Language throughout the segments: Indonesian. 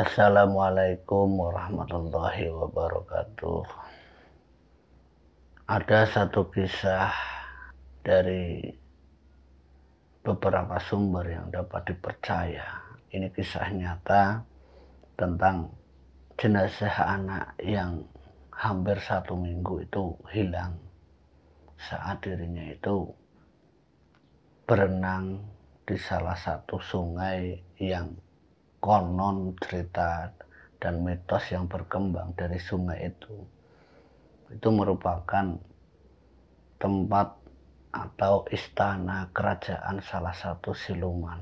Assalamualaikum warahmatullahi wabarakatuh. Ada satu kisah dari beberapa sumber yang dapat dipercaya. Ini kisah nyata tentang jenazah anak yang hampir 1 minggu itu hilang saat dirinya itu berenang di salah satu sungai yang konon cerita dan mitos yang berkembang dari sungai itu merupakan tempat atau istana kerajaan salah satu siluman.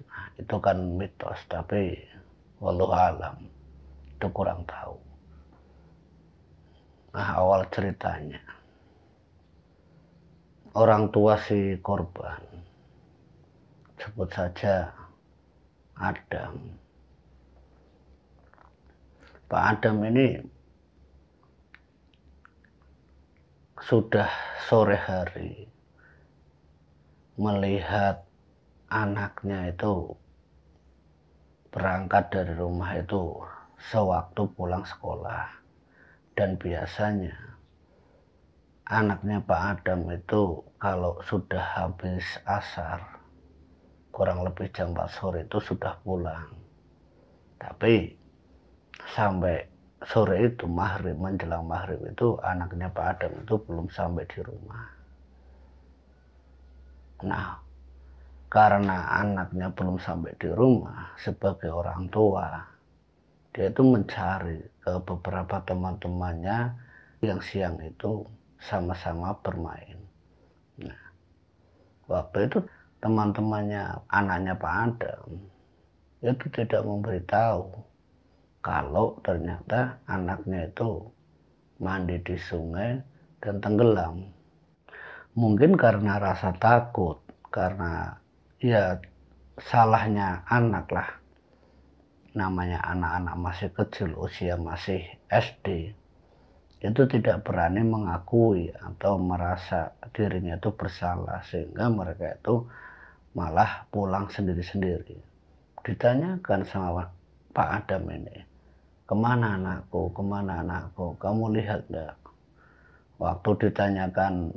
Nah, itu kan mitos, tapi wallahu alam itu kurang tahu. Nah, awal ceritanya orang tua si korban, sebut saja Adam. Pak Adam ini sudah sore hari melihat anaknya itu berangkat dari rumah itu sewaktu pulang sekolah. Dan biasanya anaknya Pak Adam itu kalau sudah habis asar, kurang lebih jam 4 sore itu sudah pulang. Tapi sampai sore itu menjelang maghrib itu anaknya Pak Adam itu belum sampai di rumah. Nah, karena anaknya belum sampai di rumah, sebagai orang tua dia itu mencari ke beberapa teman-temannya yang siang itu sama-sama bermain. Nah, waktu itu teman-temannya anaknya Pak Adam itu tidak memberitahu kalau ternyata anaknya itu mandi di sungai dan tenggelam. Mungkin karena rasa takut, karena ya salahnya anak lah. Namanya anak-anak masih kecil, usia masih SD, itu tidak berani mengakui atau merasa dirinya itu bersalah, sehingga mereka itu malah pulang sendiri-sendiri. Ditanyakan sama Pak Adam ini, kemana anakku, kamu lihat enggak? Waktu ditanyakan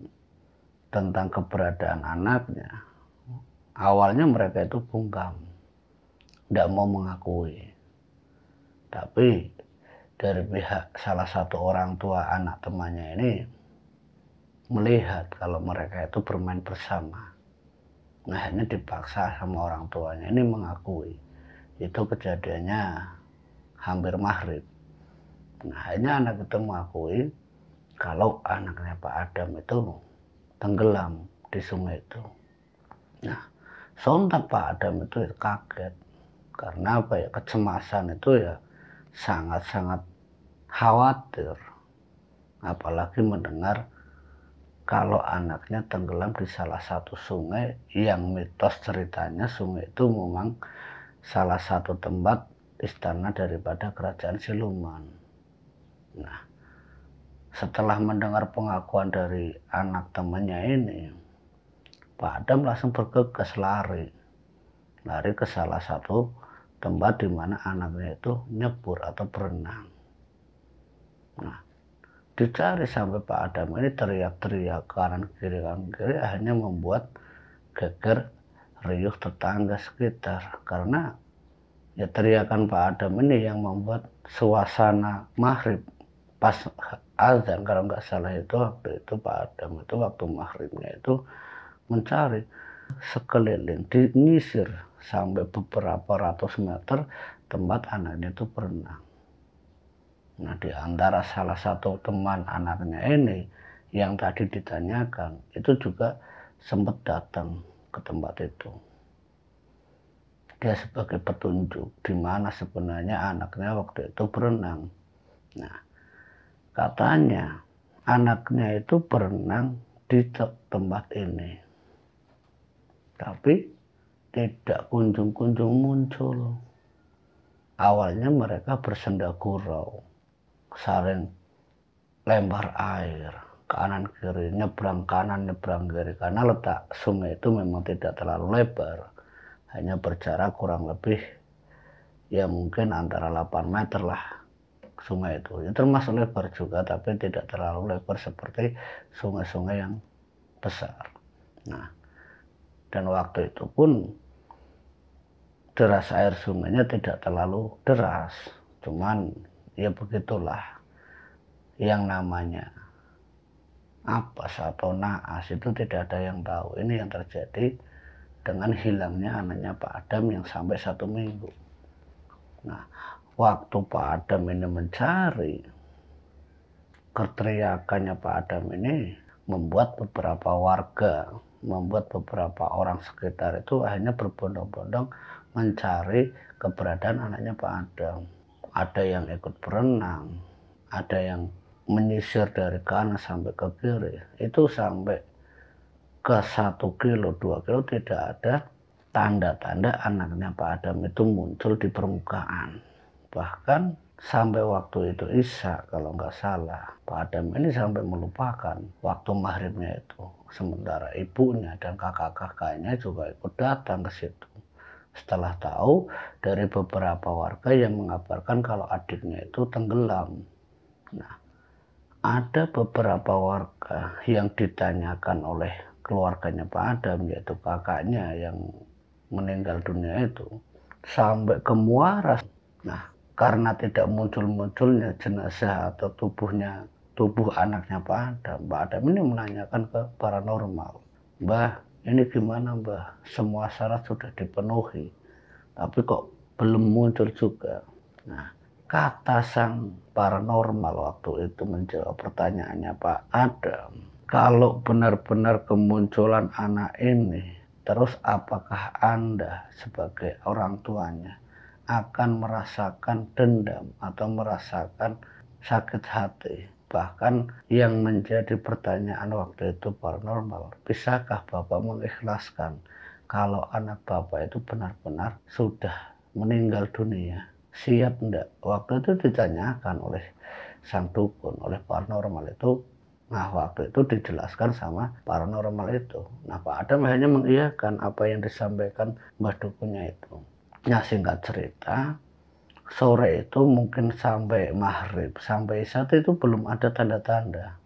tentang keberadaan anaknya, awalnya mereka itu bungkam, tidak mau mengakui. Tapi dari pihak salah satu orang tua anak temannya ini melihat kalau mereka itu bermain bersama. Nah, akhirnya dipaksa sama orang tuanya ini mengakui. Itu kejadiannya hampir maghrib. Nah, akhirnya anak itu mengakui kalau anaknya Pak Adam itu tenggelam di sungai itu. Nah, sontak Pak Adam itu kaget. Karena apa ya, kecemasan itu ya sangat-sangat khawatir. Apalagi mendengar kalau anaknya tenggelam di salah satu sungai yang mitos ceritanya sungai itu memang salah satu tempat istana daripada kerajaan siluman. Nah, setelah mendengar pengakuan dari anak temannya ini, Pak Adam langsung bergegas lari ke salah satu tempat di mana anaknya itu nyebur atau berenang. Nah, dicari sampai Pak Adam ini teriak-teriak kanan kiri, akhirnya membuat geger riuh tetangga sekitar, karena ya teriakan Pak Adam ini yang membuat suasana maghrib pas azan, kalau nggak salah itu waktu itu Pak Adam itu waktu maghribnya itu mencari sekeliling, dinyisir sampai beberapa ratus meter tempat anaknya itu berenang. Nah, di antara salah satu teman anaknya ini yang tadi ditanyakan itu juga sempat datang ke tempat itu. Dia sebagai petunjuk di mana sebenarnya anaknya waktu itu berenang. Nah, katanya anaknya itu berenang di tempat ini, tapi tidak kunjung-kunjung muncul. Awalnya mereka bersenda gurau, saling lempar air kanan kiri, nyebrang kanan nyebrang kiri, karena letak sungai itu memang tidak terlalu lebar, hanya berjarak kurang lebih ya mungkin antara 8 meter lah sungai itu. Ya termasuk lebar juga, tapi tidak terlalu lebar seperti sungai-sungai yang besar. Nah, dan waktu itu pun deras air sungainya tidak terlalu deras, cuman ya begitulah, yang namanya apes atau naas itu tidak ada yang tahu. Ini yang terjadi dengan hilangnya anaknya Pak Adam yang sampai 1 minggu. Nah, waktu Pak Adam ini mencari, keteriakannya Pak Adam ini membuat beberapa warga, membuat beberapa orang sekitar itu akhirnya berbondong-bondong mencari keberadaan anaknya Pak Adam. Ada yang ikut berenang, ada yang menyisir dari kanan sampai ke kiri. Itu sampai ke 1 kilo, 2 kilo tidak ada tanda-tanda anaknya Pak Adam itu muncul di permukaan. Bahkan sampai waktu itu Isya kalau nggak salah, Pak Adam ini sampai melupakan waktu maghribnya itu. Sementara ibunya dan kakak-kakaknya juga ikut datang ke situ. Setelah tahu dari beberapa warga yang mengabarkan kalau adiknya itu tenggelam. Nah, ada beberapa warga yang ditanyakan oleh keluarganya Pak Adam, yaitu kakaknya yang meninggal dunia itu, sampai ke Muara. Nah, karena tidak muncul-munculnya jenazah atau tubuh anaknya Pak Adam ini menanyakan ke paranormal, "Mbah, ini gimana Mbah? Semua syarat sudah dipenuhi, tapi kok belum muncul juga." Nah, kata sang paranormal waktu itu menjawab pertanyaannya Pak Adam, "Kalau benar-benar kemunculan anak ini, terus apakah Anda sebagai orang tuanya akan merasakan dendam atau merasakan sakit hati?" Bahkan yang menjadi pertanyaan waktu itu paranormal, "Bisakah Bapak mengikhlaskan kalau anak Bapak itu benar-benar sudah meninggal dunia? Siap enggak?" Waktu itu ditanyakan oleh sang dukun, oleh paranormal itu. Nah, waktu itu dijelaskan sama paranormal itu. Nah, Pak Adam hanya mengiyakan apa yang disampaikan Mbah Dukunnya itu. Nah, singkat cerita, sore itu mungkin sampai maghrib, sampai Isya itu belum ada tanda-tanda.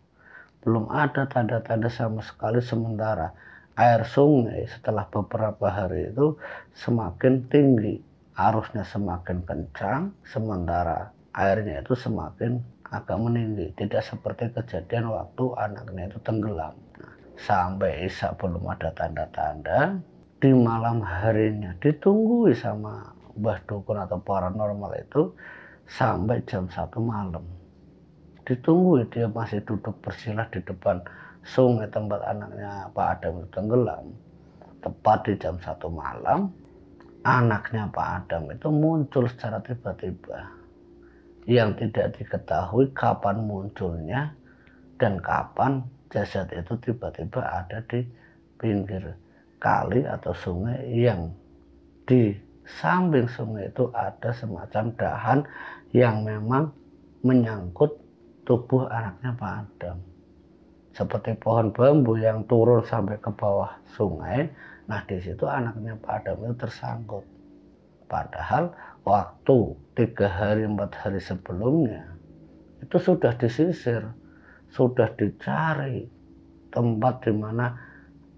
Belum ada tanda-tanda sama sekali, sementara air sungai setelah beberapa hari itu semakin tinggi. Arusnya semakin kencang, sementara airnya itu semakin agak meninggi. Tidak seperti kejadian waktu anaknya itu tenggelam. Nah, sampai Isya belum ada tanda-tanda. Di malam harinya ditunggu sama Mbah Dukun atau paranormal itu sampai jam 1 malam. Ditunggu, dia masih duduk bersilah di depan sungai tempat anaknya Pak Adam itu tenggelam. Tepat di jam 1 malam, anaknya Pak Adam itu muncul secara tiba-tiba, yang tidak diketahui kapan munculnya dan kapan jasad itu tiba-tiba ada di pinggir kali atau sungai, yang di samping sungai itu ada semacam dahan yang memang menyangkut tubuh anaknya Pak Adam. Seperti pohon bambu yang turun sampai ke bawah sungai. Nah, di situ anaknya Pak Adam itu tersangkut. Padahal waktu 3 hari 4 hari sebelumnya itu sudah disisir, sudah dicari tempat di mana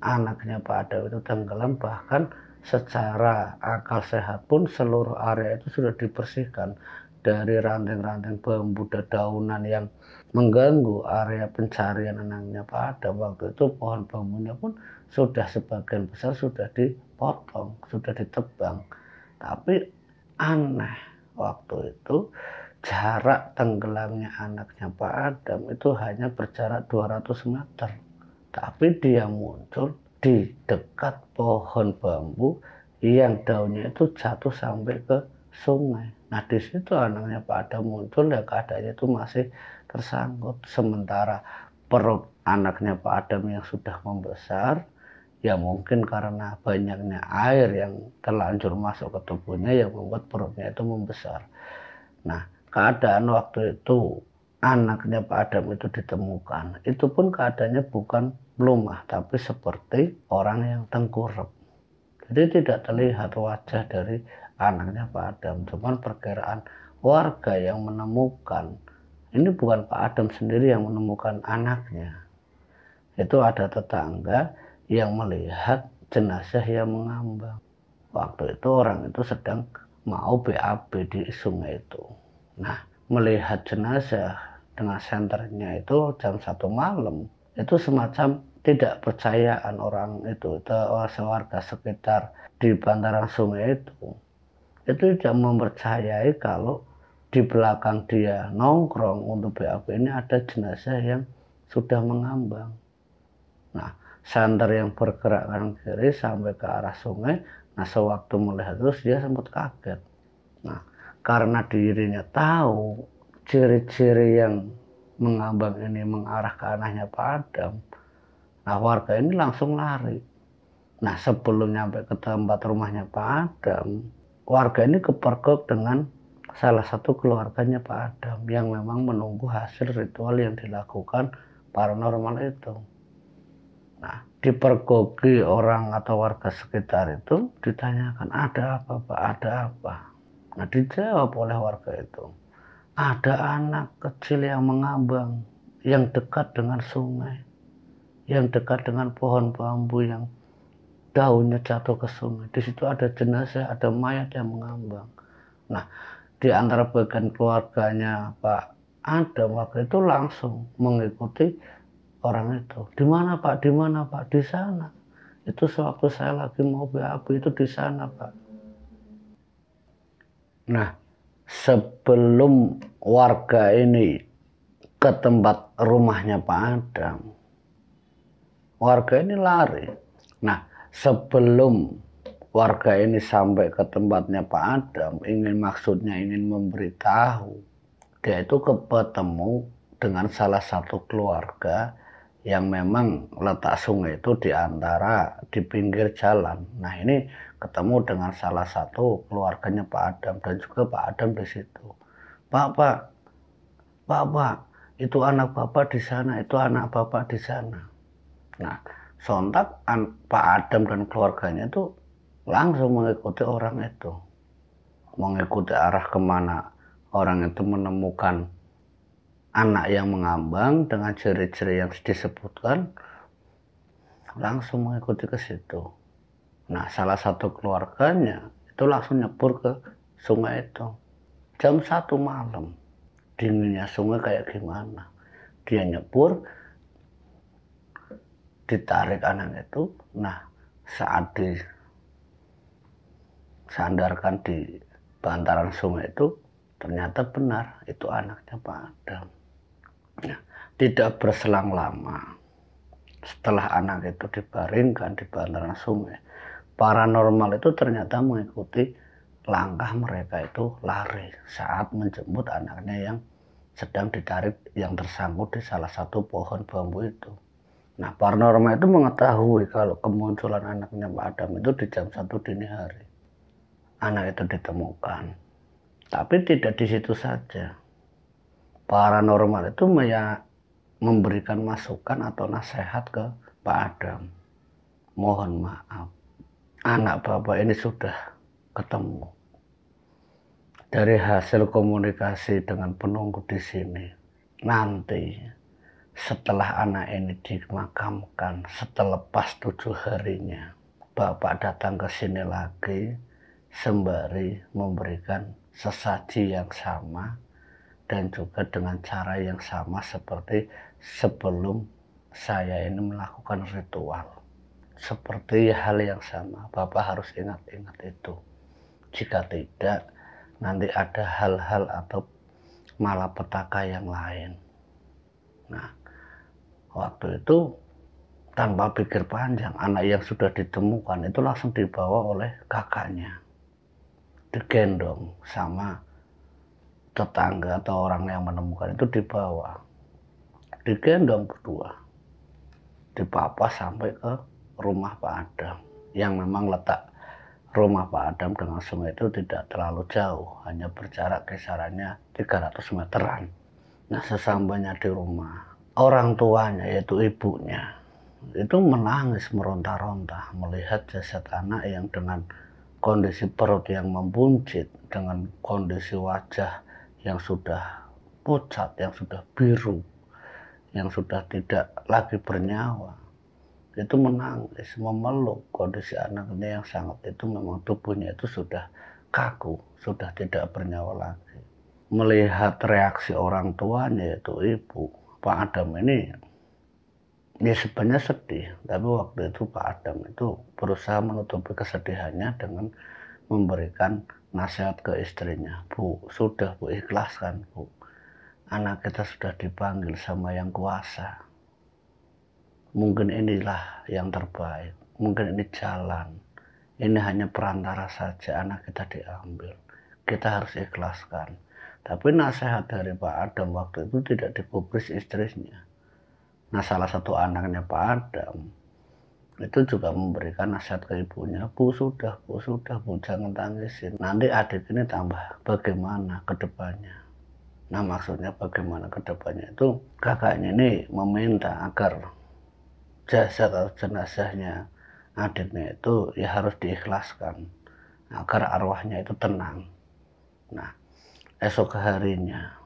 anaknya Pak Adam itu tenggelam. Bahkan secara akal sehat pun seluruh area itu sudah dibersihkan dari ranting-ranting bambu dan daunan yang mengganggu area pencarian anaknya Pak Adam. Waktu itu pohon bambunya pun sudah sebagian besar sudah dipotong, sudah ditebang. Tapi aneh, waktu itu jarak tenggelamnya anaknya Pak Adam itu hanya berjarak 200 meter. Tapi dia muncul di dekat pohon bambu yang daunnya itu jatuh sampai ke sungai. Nah, di situ anaknya Pak Adam muncul, ya keadaannya itu masih tersangkut. Sementara perut anaknya Pak Adam yang sudah membesar, ya mungkin karena banyaknya air yang terlanjur masuk ke tubuhnya yang membuat perutnya itu membesar. Nah, keadaan waktu itu anaknya Pak Adam itu ditemukan, itu pun keadaannya bukan melumah, tapi seperti orang yang tengkurap. Jadi tidak terlihat wajah dari anaknya Pak Adam, cuman perkiraan warga yang menemukan. Ini bukan Pak Adam sendiri yang menemukan anaknya. Itu ada tetangga yang melihat jenazah yang mengambang. Waktu itu orang itu sedang mau BAB di sungai itu. Nah, melihat jenazah dengan senternya itu jam 1 malam, itu semacam tidak percayaan orang itu warga sekitar di bantaran sungai itu tidak mempercayai kalau di belakang dia nongkrong untuk BAB ini ada jenazah yang sudah mengambang. Nah, senter yang bergerak kanan kiri sampai ke arah sungai. Nah, sewaktu melihat terus dia sempat kaget. Nah, karena dirinya tahu ciri-ciri yang mengambang ini mengarah ke anaknya Pak Adam. Nah, warga ini langsung lari. Nah, sebelum nyampe ke tempat rumahnya Pak Adam, warga ini kepergok dengan salah satu keluarganya Pak Adam yang memang menunggu hasil ritual yang dilakukan paranormal itu. Nah, dipergoki orang atau warga sekitar itu ditanyakan, ada apa Pak, ada apa? Nah, dijawab oleh warga itu, ada anak kecil yang mengambang, yang dekat dengan sungai, yang dekat dengan pohon bambu yang daunnya jatuh ke sungai. Di situ ada jenazah, ada mayat yang mengambang. Nah, di antara bagian keluarganya Pak Adam waktu itu langsung mengikuti orang itu. Di mana Pak? Di mana Pak? Di sana. Itu sewaktu saya lagi mau BAB itu di sana Pak. Nah, sebelum warga ini ke tempat rumahnya Pak Adam, warga ini lari. Nah, sebelum warga ini sampai ke tempatnya Pak Adam, maksudnya ingin memberitahu, dia itu ketemu dengan salah satu keluarga yang memang letak sungai itu di pinggir jalan. Nah, ini ketemu dengan salah satu keluarganya Pak Adam dan juga Pak Adam di situ. Pak, itu anak Bapak di sana, itu anak Bapak di sana. Nah, sontak Pak Adam dan keluarganya itu langsung mengikuti orang itu, mengikuti arah kemana orang itu menemukan anak yang mengambang dengan ciri-ciri yang disebutkan, langsung mengikuti ke situ. Nah, salah satu keluarganya itu langsung nyebur ke sungai itu jam 1 malam. Dinginnya sungai kayak gimana, dia nyebur, ditarik anak itu. Nah, saat disandarkan di bantaran sungai itu, ternyata benar itu anaknya Pak Adam. Nah, tidak berselang lama setelah anak itu dibaringkan di bantaran sungai, paranormal itu ternyata mengikuti langkah mereka itu lari saat menjemput anaknya yang sedang ditarik, yang tersangkut di salah satu pohon bambu itu. Nah, paranormal itu mengetahui kalau kemunculan anaknya Pak Adam itu di jam 1 dini hari. Anak itu ditemukan. Tapi tidak di situ saja. Paranormal itu memberikan masukan atau nasihat ke Pak Adam. Mohon maaf, anak Bapak ini sudah ketemu. Dari hasil komunikasi dengan penunggu di sini, nanti setelah anak ini dimakamkan, setelah lepas 7 harinya, Bapak datang ke sini lagi sembari memberikan sesaji yang sama dan juga dengan cara yang sama seperti sebelum saya ini melakukan ritual. Seperti hal yang sama, Bapak harus ingat-ingat itu. Jika tidak, nanti ada hal-hal atau malapetaka yang lain. Nah, waktu itu tanpa pikir panjang, anak yang sudah ditemukan itu langsung dibawa oleh kakaknya, digendong sama tetangga atau orang yang menemukan itu, digendong berdua, dipapa sampai ke rumah Pak Adam, yang memang letak rumah Pak Adam dengan sungai itu tidak terlalu jauh, hanya berjarak kisarannya 300 meteran. Nah, sesampainya di rumah, orang tuanya yaitu ibunya itu menangis meronta-ronta melihat jasad anak yang dengan kondisi perut yang membuncit, dengan kondisi wajah yang sudah pucat, yang sudah biru, yang sudah tidak lagi bernyawa. Itu menangis, memeluk kondisi anaknya yang sangat itu memang tubuhnya itu sudah kaku, sudah tidak bernyawa lagi. Melihat reaksi orang tuanya yaitu ibu, Pak Adam ini ya sebenarnya sedih, tapi waktu itu Pak Adam itu berusaha menutupi kesedihannya dengan memberikan nasihat ke istrinya. Bu, sudah Bu, ikhlaskan Bu. Anak kita sudah dipanggil sama yang kuasa. Mungkin inilah yang terbaik. Mungkin ini jalan. Ini hanya perantara saja, anak kita diambil. Kita harus ikhlaskan. Tapi nasihat dari Pak Adam waktu itu tidak digubris istrinya. Nah, salah satu anaknya Pak Adam itu juga memberikan nasihat ke ibunya. Bu, sudah Bu, jangan tangisin. Nanti adik ini tambah bagaimana ke depannya. Nah, maksudnya bagaimana ke depannya itu kakaknya ini meminta agar jasad atau jenazahnya adiknya itu ya harus diikhlaskan agar arwahnya itu tenang. Nah, esok harinya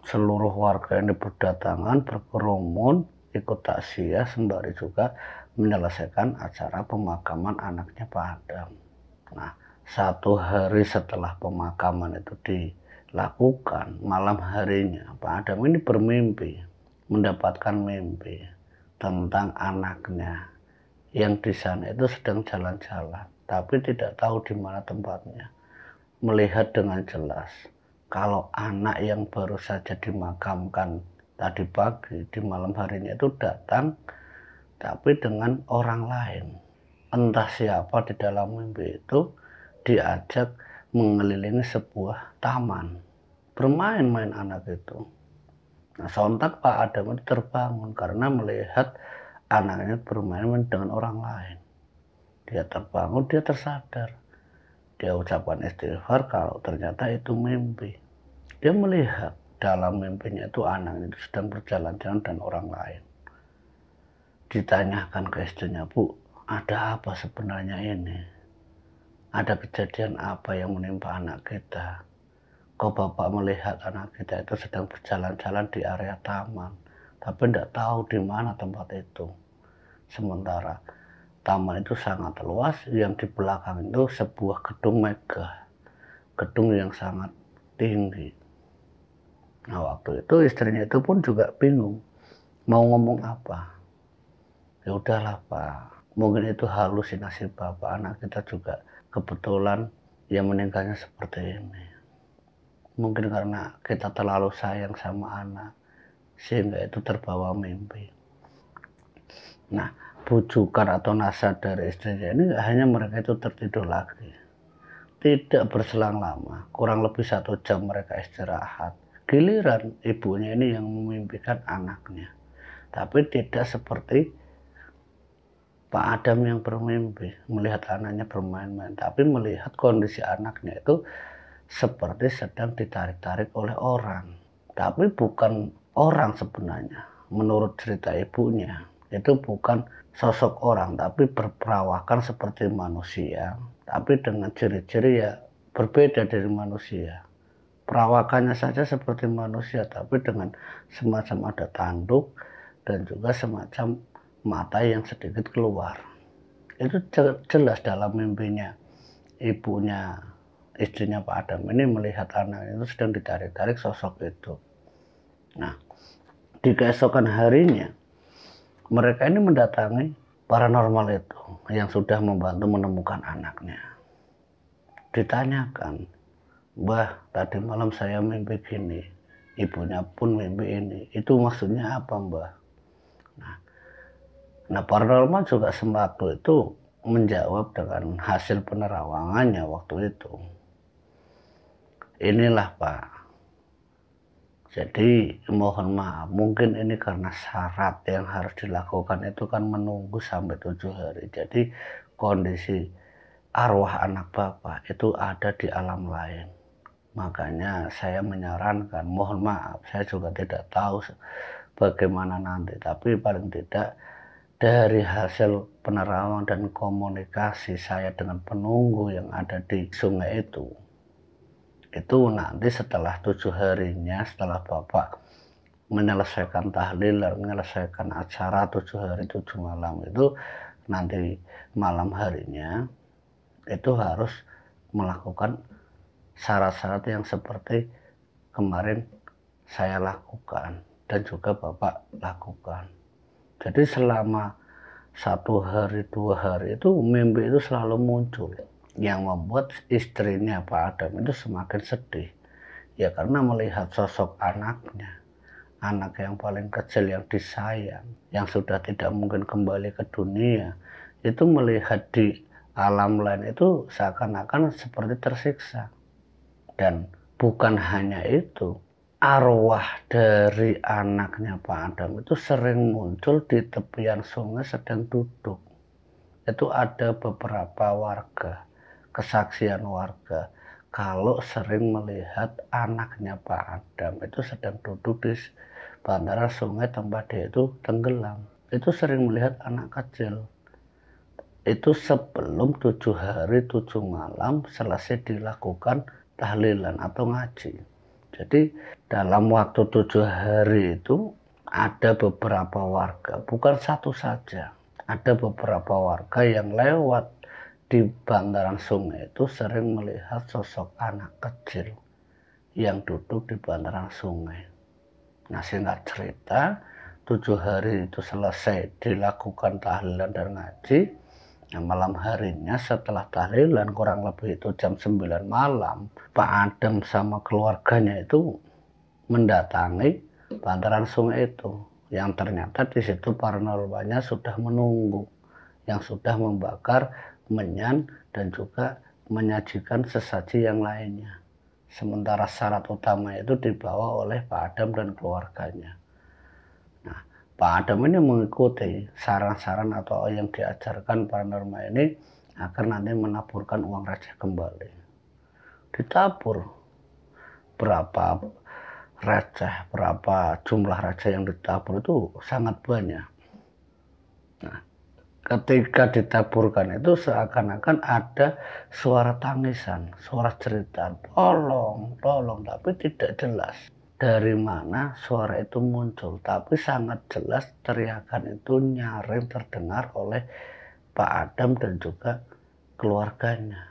seluruh warga ini berdatangan, berkerumun, ikut takziah sembari juga menyelesaikan acara pemakaman anaknya Pak Adam. Nah, 1 hari setelah pemakaman itu dilakukan, malam harinya Pak Adam ini bermimpi, mendapatkan mimpi tentang anaknya yang di sana itu sedang jalan-jalan, tapi tidak tahu di mana tempatnya. Melihat dengan jelas kalau anak yang baru saja dimakamkan tadi pagi di malam harinya itu datang, tapi dengan orang lain. Entah siapa di dalam mimpi itu diajak mengelilingi sebuah taman, bermain-main anak itu. Nah, sontak Pak Adam itu terbangun karena melihat anaknya bermain dengan orang lain. Dia terbangun, dia tersadar. Dia ucapkan istighfar kalau ternyata itu mimpi. Dia melihat dalam mimpinya itu anaknya itu sedang berjalan-jalan dan orang lain. Ditanyakan ke istrinya, Bu, ada apa sebenarnya ini? Ada kejadian apa yang menimpa anak kita? Kok Bapak melihat anak kita itu sedang berjalan-jalan di area taman, tapi tidak tahu di mana tempat itu. Sementara taman itu sangat luas, yang di belakang itu sebuah gedung megah, gedung yang sangat tinggi. Nah, waktu itu istrinya itu pun juga bingung mau ngomong apa. Ya udahlah Pak, mungkin itu halusinasi Bapak, anak kita juga kebetulan yang meninggalnya seperti ini. Mungkin karena kita terlalu sayang sama anak, sehingga itu terbawa mimpi. Nah, bujukan atau nasihat dari istrinya ini hanya mereka itu tertidur lagi. Tidak berselang lama, kurang lebih 1 jam mereka istirahat. Giliran ibunya ini yang memimpikan anaknya. Tapi tidak seperti Pak Adam yang bermimpi, melihat anaknya bermain-main. Tapi melihat kondisi anaknya itu seperti sedang ditarik-tarik oleh orang. Tapi bukan orang sebenarnya. Menurut cerita ibunya, itu bukan sosok orang, tapi berperawakan seperti manusia. Tapi dengan ciri-ciri ya berbeda dari manusia. Perawakannya saja seperti manusia, tapi dengan semacam ada tanduk dan juga semacam mata yang sedikit keluar. Itu jelas dalam mimpinya ibunya, istrinya Pak Adam ini melihat anaknya itu sedang ditarik-tarik sosok itu. Nah, di keesokan harinya mereka ini mendatangi paranormal itu yang sudah membantu menemukan anaknya. Ditanyakan, Mbah, tadi malam saya mimpi gini, ibunya pun mimpi ini, itu maksudnya apa Mbah? Nah, paranormal juga sembako itu menjawab dengan hasil penerawangannya waktu itu. Inilah Pak, jadi mohon maaf, mungkin ini karena syarat yang harus dilakukan itu kan menunggu sampai 7 hari. Jadi kondisi arwah anak Bapak itu ada di alam lain. Makanya saya menyarankan, mohon maaf, saya juga tidak tahu bagaimana nanti. Tapi paling tidak Dari hasil penerawangan dan komunikasi saya dengan penunggu yang ada di sungai itu nanti setelah 7 harinya, setelah Bapak menyelesaikan tahlilan, menyelesaikan acara 7 hari 7 malam itu, nanti malam harinya itu harus melakukan syarat-syarat yang seperti kemarin saya lakukan dan juga Bapak lakukan. Jadi selama 1 hari 2 hari itu mimpi itu selalu muncul yang membuat istrinya Pak Adam itu semakin sedih. Ya karena melihat sosok anaknya, anak yang paling kecil yang disayang, yang sudah tidak mungkin kembali ke dunia, itu melihat di alam lain itu seakan-akan seperti tersiksa. Dan bukan hanya itu, arwah dari anaknya Pak Adam itu sering muncul di tepian sungai sedang duduk. Itu ada beberapa warga, kesaksian warga, kalau sering melihat anaknya Pak Adam itu sedang duduk di bantaran sungai tempat dia itu tenggelam. Itu sering melihat anak kecil. Itu sebelum 7 hari 7 malam selesai dilakukan tahlilan atau ngaji. Jadi dalam waktu 7 hari itu ada beberapa warga, bukan satu saja. Ada beberapa warga yang lewat di bantaran sungai itu sering melihat sosok anak kecil yang duduk di bantaran sungai. Nah singkat cerita, 7 hari itu selesai dilakukan tahlilan dan ngaji. Nah, malam harinya setelah tahlilan kurang lebih itu jam 9 malam, Pak Adam sama keluarganya itu mendatangi bantaran sungai itu. Yang ternyata di situ paranormalnya sudah menunggu, yang sudah membakar menyan dan juga menyajikan sesaji yang lainnya. Sementara syarat utama itu dibawa oleh Pak Adam dan keluarganya. Pak Adam ini mengikuti saran-saran atau yang diajarkan paranormal ini akan nanti menaburkan uang receh kembali. Ditabur berapa receh, berapa jumlah receh yang ditabur itu sangat banyak. Nah, ketika ditaburkan itu seakan-akan ada suara tangisan, suara cerita, tolong, tolong, tapi tidak jelas dari mana suara itu muncul, tapi sangat jelas teriakan itu nyaring terdengar oleh Pak Adam dan juga keluarganya.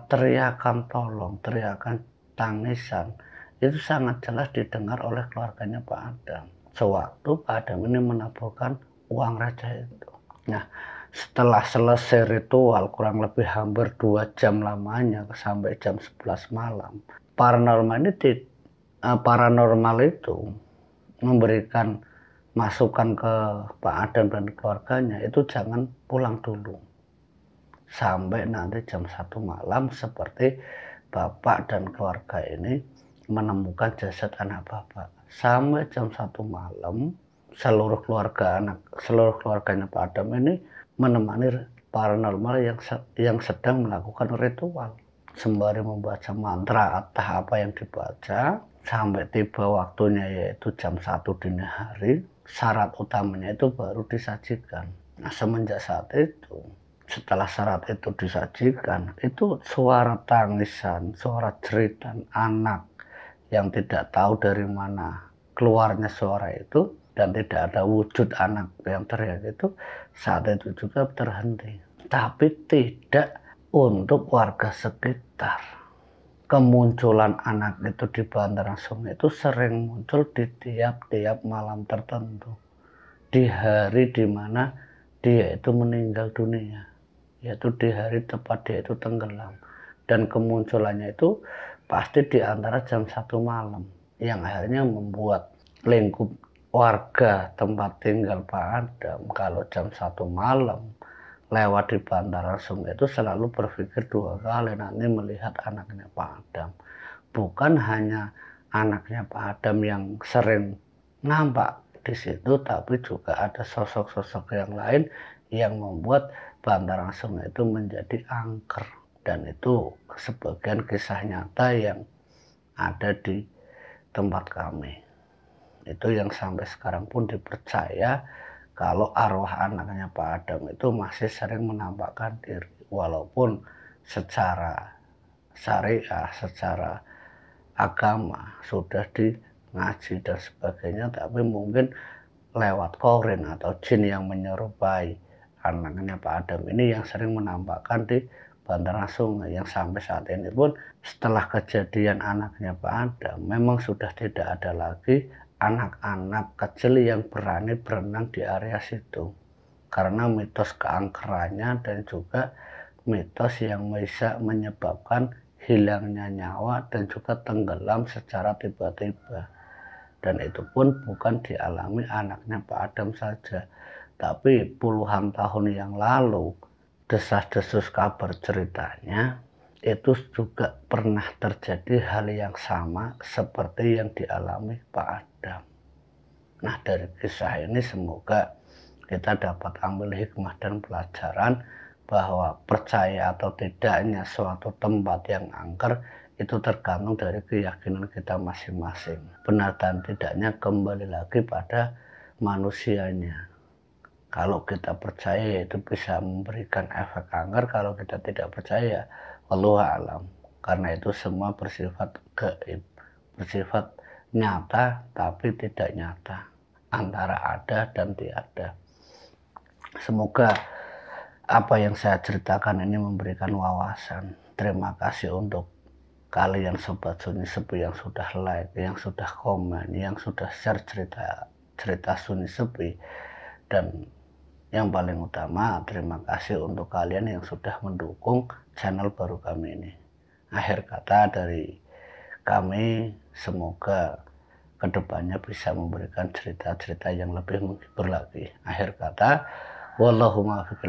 Teriakan tolong, teriakan tangisan itu sangat jelas didengar oleh keluarganya Pak Adam. Sewaktu Pak Adam ini menaburkan uang receh itu. Nah, setelah selesai ritual kurang lebih hampir 2 jam lamanya sampai jam 11 malam, paranormal itu memberikan masukan ke Pak Adam dan keluarganya itu jangan pulang dulu sampai nanti jam 1 malam seperti Bapak dan keluarga ini menemukan jasad anak Bapak. Sampai jam 1 malam seluruh keluarganya Pak Adam ini menemani paranormal yang sedang melakukan ritual sembari membaca mantra atau apa yang dibaca. Sampai tiba waktunya yaitu jam 1 dini hari, syarat utamanya itu baru disajikan. Nah semenjak saat itu, setelah syarat itu disajikan, itu suara tangisan, suara jeritan anak yang tidak tahu dari mana keluarnya suara itu dan tidak ada wujud anak yang teriak itu saat itu juga terhenti. Tapi tidak untuk warga sekitar. Kemunculan anak itu di bantaran sungai itu sering muncul di tiap-tiap malam tertentu. Di hari di mana dia itu meninggal dunia. Yaitu di hari tepat dia itu tenggelam. Dan kemunculannya itu pasti di antara jam 1 malam. Yang akhirnya membuat lingkup warga tempat tinggal Pak Adam kalau jam 1 malam lewat di bantaran sungai itu selalu berpikir 2 kali nanti melihat anaknya Pak Adam. Bukan hanya anaknya Pak Adam yang sering nampak di situ, tapi juga ada sosok-sosok yang lain yang membuat bantaran sungai itu menjadi angker. Dan itu sebagian kisah nyata yang ada di tempat kami. Itu yang sampai sekarang pun dipercaya kalau arwah anaknya Pak Adam itu masih sering menampakkan diri, walaupun secara syariah, secara agama sudah ngaji dan sebagainya, tapi mungkin lewat korin atau jin yang menyerupai anaknya Pak Adam ini yang sering menampakkan di bantaran sungai, yang sampai saat ini pun setelah kejadian anaknya Pak Adam memang sudah tidak ada lagi anak-anak kecil yang berani berenang di area situ, karena mitos keangkerannya dan juga mitos yang bisa menyebabkan hilangnya nyawa dan juga tenggelam secara tiba-tiba. Dan itu pun bukan dialami anaknya Pak Adam saja, tapi puluhan tahun yang lalu desas-desus kabar ceritanya itu juga pernah terjadi hal yang sama seperti yang dialami Pak Adam. Nah, dari kisah ini semoga kita dapat ambil hikmah dan pelajaran bahwa percaya atau tidaknya suatu tempat yang angker itu tergantung dari keyakinan kita masing-masing. Benar dan tidaknya kembali lagi pada manusianya. Kalau kita percaya itu bisa memberikan efek angker, kalau kita tidak percaya, wallahu alam. Karena itu semua bersifat gaib, bersifat nyata tapi tidak nyata, antara ada dan tiada. Semoga apa yang saya ceritakan ini memberikan wawasan. Terima kasih untuk kalian Sobat Sunni Sepi yang sudah like, yang sudah komen, yang sudah share cerita Sunni Sepi. Dan yang paling utama, terima kasih untuk kalian yang sudah mendukung channel baru kami ini. Akhir kata dari kami, semoga kedepannya bisa memberikan cerita-cerita yang lebih menghibur lagi. Akhir kata, wallahumma fiqh.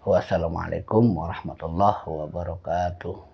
Wassalamualaikum warahmatullahi wabarakatuh.